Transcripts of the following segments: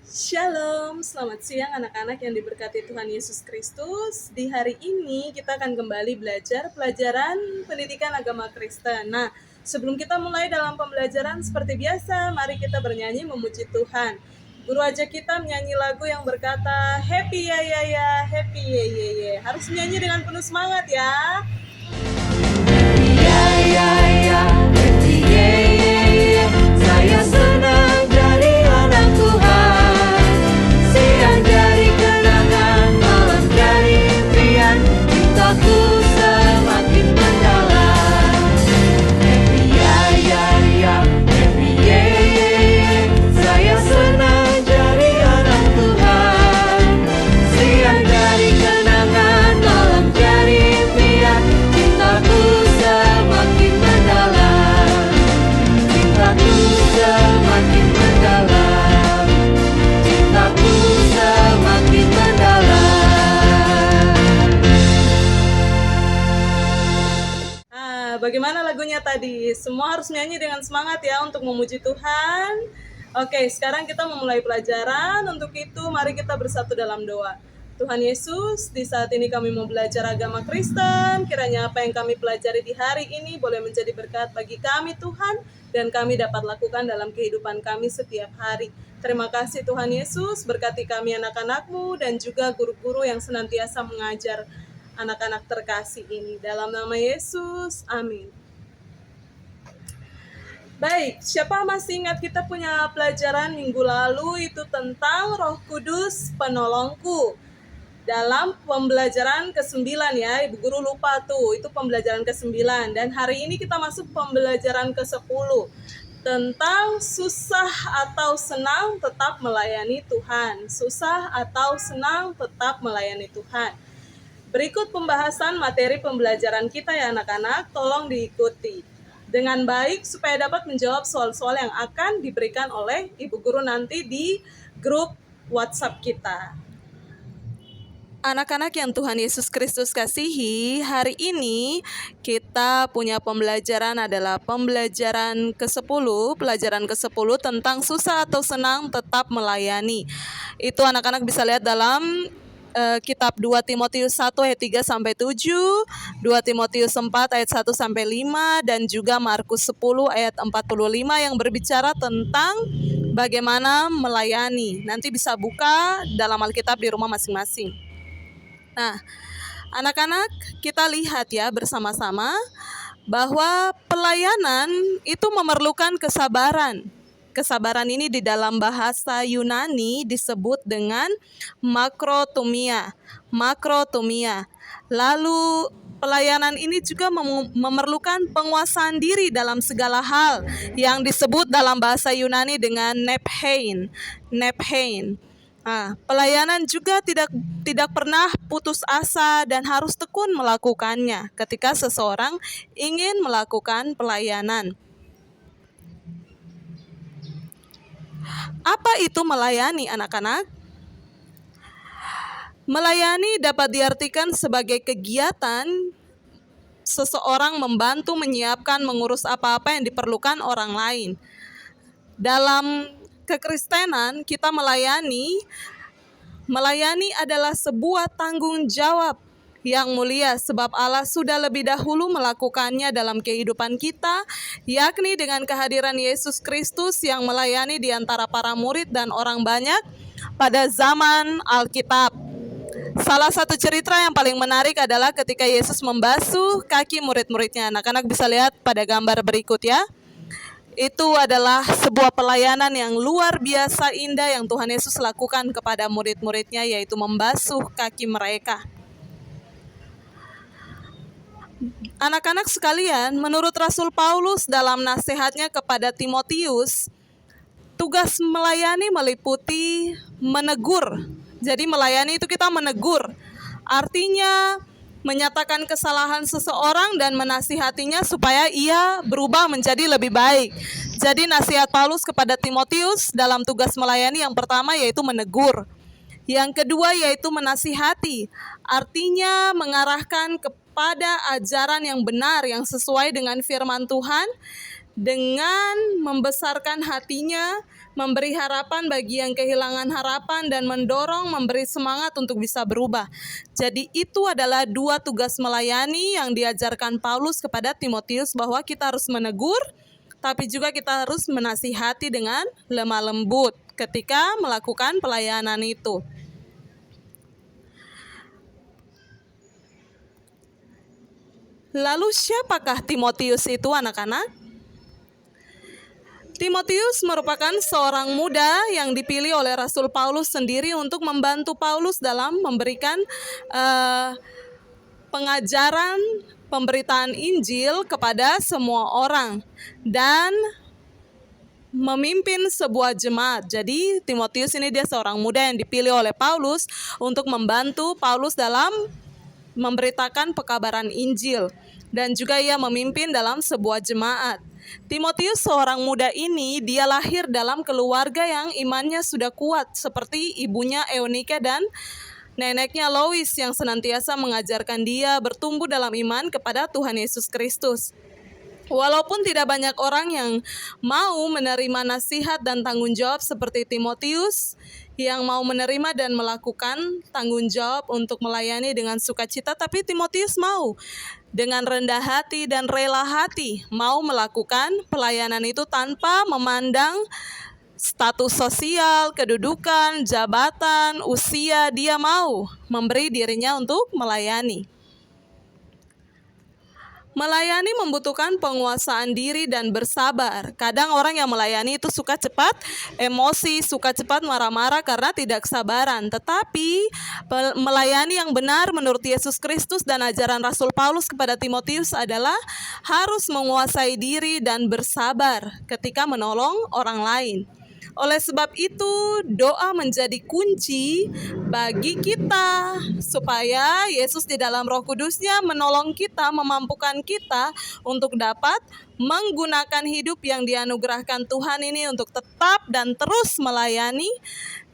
Shalom, selamat siang anak-anak yang diberkati Tuhan Yesus Kristus. Di hari ini kita akan kembali belajar pelajaran pendidikan agama Kristen. Nah, sebelum kita mulai dalam pembelajaran seperti biasa, mari kita bernyanyi memuji Tuhan. Guru ajak kita menyanyi lagu yang berkata, Happy ya ya ya, happy ye ye ye. Harus menyanyi dengan penuh semangat ya. Happy ya ya ya, happy ye ye ye. Saya senang jadi anak Tuhan. Siang jadi kenangan, malam jadi impian. Cintaku semakin mendalam. Happy ya ya ya, happy ye ye ye. Saya senang jadi anak Tuhan. Siang jadi kenangan, malam jadi impian. Cintaku semakin mendalam. Cintaku semakin mendalam. Cintaku semakin mendalam. Bagaimana lagunya tadi? Semua harus nyanyi dengan semangat ya untuk memuji Tuhan. Oke, sekarang kita memulai pelajaran. Untuk itu, mari kita bersatu dalam doa. Tuhan Yesus, di saat ini kami mau belajar agama Kristen. Kiranya apa yang kami pelajari di hari ini boleh menjadi berkat bagi kami Tuhan, dan kami dapat lakukan dalam kehidupan kami setiap hari. Terima kasih Tuhan Yesus, berkati kami anak-anak-Mu dan juga guru-guru yang senantiasa mengajar anak-anak terkasih ini. Dalam nama Yesus, amin. Baik, siapa masih ingat kita punya pelajaran minggu lalu itu tentang Roh Kudus penolongku. Dalam pembelajaran ke-9 ya, Ibu Guru lupa tuh, itu pembelajaran ke-9. Dan hari ini kita masuk pembelajaran ke-10. Tentang susah atau senang tetap melayani Tuhan. Susah atau senang tetap melayani Tuhan. Berikut pembahasan materi pembelajaran kita ya anak-anak, tolong diikuti dengan baik supaya dapat menjawab soal-soal yang akan diberikan oleh Ibu Guru nanti di grup WhatsApp kita. Anak-anak yang Tuhan Yesus Kristus kasihi, hari ini kita punya pembelajaran adalah pembelajaran ke-10, pelajaran ke-10 tentang susah atau senang tetap melayani. Itu anak-anak bisa lihat dalam kitab 2 Timotius 1 ayat 3 sampai 7, 2 Timotius 4 ayat 1 sampai 5 dan juga Markus 10 ayat 45 yang berbicara tentang bagaimana melayani. Nanti bisa buka dalam Alkitab di rumah masing-masing. Nah, anak-anak kita lihat ya bersama-sama bahwa pelayanan itu memerlukan kesabaran. Kesabaran ini di dalam bahasa Yunani disebut dengan makrotumia. Makrotumia. Lalu pelayanan ini juga memerlukan penguasaan diri dalam segala hal yang disebut dalam bahasa Yunani dengan nephein. Nephein. Nah, pelayanan juga tidak pernah putus asa dan harus tekun melakukannya ketika seseorang ingin melakukan pelayanan. Apa itu melayani anak-anak? Melayani dapat diartikan sebagai kegiatan seseorang membantu menyiapkan mengurus apa-apa yang diperlukan orang lain. Dalam kekristenan kita melayani adalah sebuah tanggung jawab yang mulia sebab Allah sudah lebih dahulu melakukannya dalam kehidupan kita, yakni dengan kehadiran Yesus Kristus yang melayani di antara para murid dan orang banyak pada zaman Alkitab. Salah satu cerita yang paling menarik adalah ketika Yesus membasuh kaki murid-muridnya. Anak-anak bisa lihat pada gambar berikut ya. Itu adalah sebuah pelayanan yang luar biasa indah yang Tuhan Yesus lakukan kepada murid-muridnya, yaitu membasuh kaki mereka. Anak-anak sekalian, menurut Rasul Paulus dalam nasihatnya kepada Timotius, tugas melayani meliputi menegur. Jadi melayani itu kita menegur. Artinya menyatakan kesalahan seseorang dan menasihatinya supaya ia berubah menjadi lebih baik. Jadi nasihat Paulus kepada Timotius dalam tugas melayani yang pertama yaitu menegur. Yang kedua yaitu menasihati. Artinya mengarahkan kepada ajaran yang benar yang sesuai dengan firman Tuhan dengan membesarkan hatinya, memberi harapan bagi yang kehilangan harapan, dan mendorong, memberi semangat untuk bisa berubah. Jadi itu adalah 2 tugas melayani yang diajarkan Paulus kepada Timotius, bahwa kita harus menegur, tapi juga kita harus menasihati dengan lemah lembut ketika melakukan pelayanan itu. Lalu siapakah Timotius itu, anak-anak? Timotius merupakan seorang muda yang dipilih oleh Rasul Paulus sendiri untuk membantu Paulus dalam memberikan pengajaran pemberitaan Injil kepada semua orang dan memimpin sebuah jemaat. Jadi Timotius ini dia seorang muda yang dipilih oleh Paulus untuk membantu Paulus dalam memberitakan pekabaran Injil, dan juga ia memimpin dalam sebuah jemaat. Timotius seorang muda ini, dia lahir dalam keluarga yang imannya sudah kuat, seperti ibunya Eunike dan neneknya Lois yang senantiasa mengajarkan dia bertumbuh dalam iman kepada Tuhan Yesus Kristus. Walaupun tidak banyak orang yang mau menerima nasihat dan tanggung jawab seperti Timotius, yang mau menerima dan melakukan tanggung jawab untuk melayani dengan sukacita, tapi Timotius mau dengan rendah hati dan rela hati mau melakukan pelayanan itu tanpa memandang status sosial, kedudukan, jabatan, usia. Dia mau memberi dirinya untuk melayani. Melayani membutuhkan penguasaan diri dan bersabar. Kadang orang yang melayani itu suka cepat emosi, suka cepat marah-marah karena tidak kesabaran. Tetapi melayani yang benar menurut Yesus Kristus dan ajaran Rasul Paulus kepada Timotius adalah harus menguasai diri dan bersabar ketika menolong orang lain. Oleh sebab itu, doa menjadi kunci bagi kita supaya Yesus di dalam Roh Kudus-Nya menolong kita, memampukan kita untuk dapat menggunakan hidup yang dianugerahkan Tuhan ini untuk tetap dan terus melayani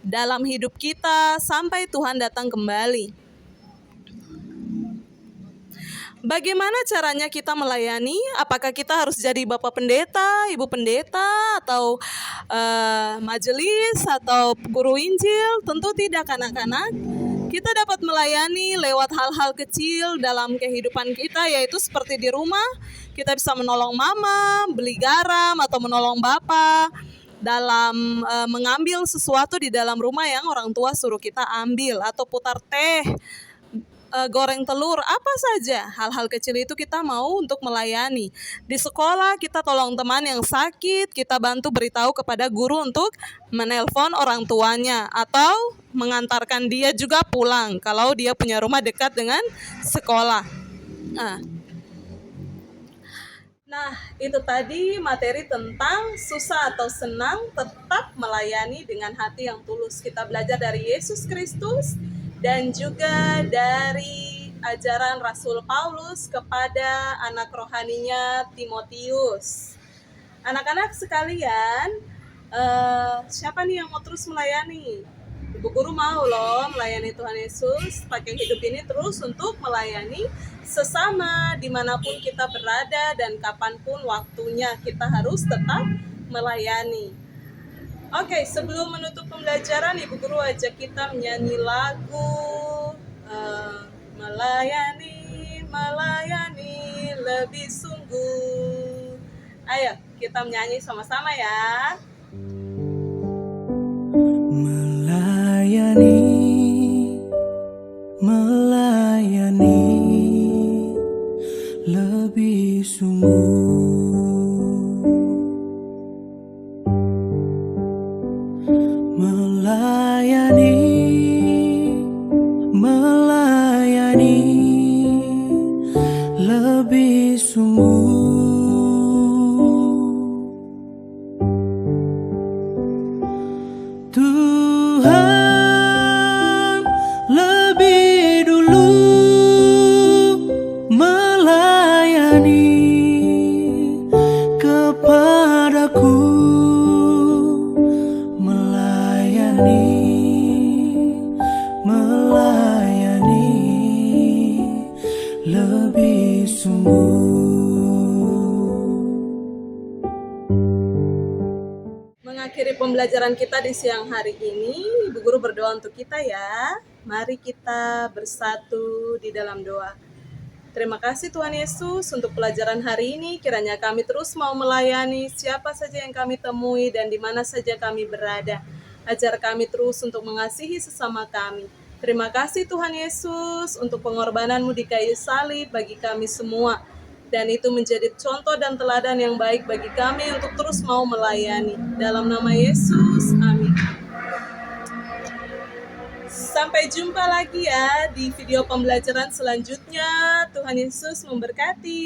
dalam hidup kita sampai Tuhan datang kembali. Bagaimana caranya kita melayani? Apakah kita harus jadi Bapak Pendeta, Ibu Pendeta, atau majelis, atau guru Injil? Tentu tidak, anak-anak. Kita dapat melayani lewat hal-hal kecil dalam kehidupan kita, yaitu seperti di rumah, kita bisa menolong mama, beli garam, atau menolong Bapak dalam mengambil sesuatu di dalam rumah yang orang tua suruh kita ambil, atau putar teh, goreng telur, apa saja hal-hal kecil itu kita mau untuk melayani. Di sekolah kita tolong teman yang sakit, kita bantu beritahu kepada guru untuk menelpon orang tuanya atau mengantarkan dia juga pulang kalau dia punya rumah dekat dengan sekolah. Nah, itu tadi materi tentang susah atau senang tetap melayani dengan hati yang tulus. Kita belajar dari Yesus Kristus dan juga dari ajaran Rasul Paulus kepada anak rohaninya Timotius. Anak-anak sekalian, siapa nih yang mau terus melayani? Ibu guru mau loh melayani Tuhan Yesus, pakai hidup ini terus untuk melayani sesama dimanapun kita berada dan kapanpun waktunya, kita harus tetap melayani. Oke, sebelum menutup pembelajaran, Ibu Guru ajak kita menyanyi lagu Melayani, melayani lebih sungguh. Ayo, kita menyanyi sama-sama ya. Melayani, melayani lebih sungguh. Melayani, melayani lebih sungguh. Tuhan lebih dulu melayani kepadaku, melayani lebih sungguh. pembelajaran kita di siang hari ini. Ibu Guru berdoa untuk kita ya. Mari kita bersatu di dalam doa. Terima kasih Tuhan Yesus untuk pelajaran hari ini. Kiranya kami terus mau melayani siapa saja yang kami temui dan di mana saja kami berada. Ajar kami terus untuk mengasihi sesama kami. Terima kasih Tuhan Yesus untuk pengorbanan-Mu di kayu salib bagi kami semua. Dan itu menjadi contoh dan teladan yang baik bagi kami untuk terus mau melayani. Dalam nama Yesus, amin. Sampai jumpa lagi ya di video pembelajaran selanjutnya. Tuhan Yesus memberkati.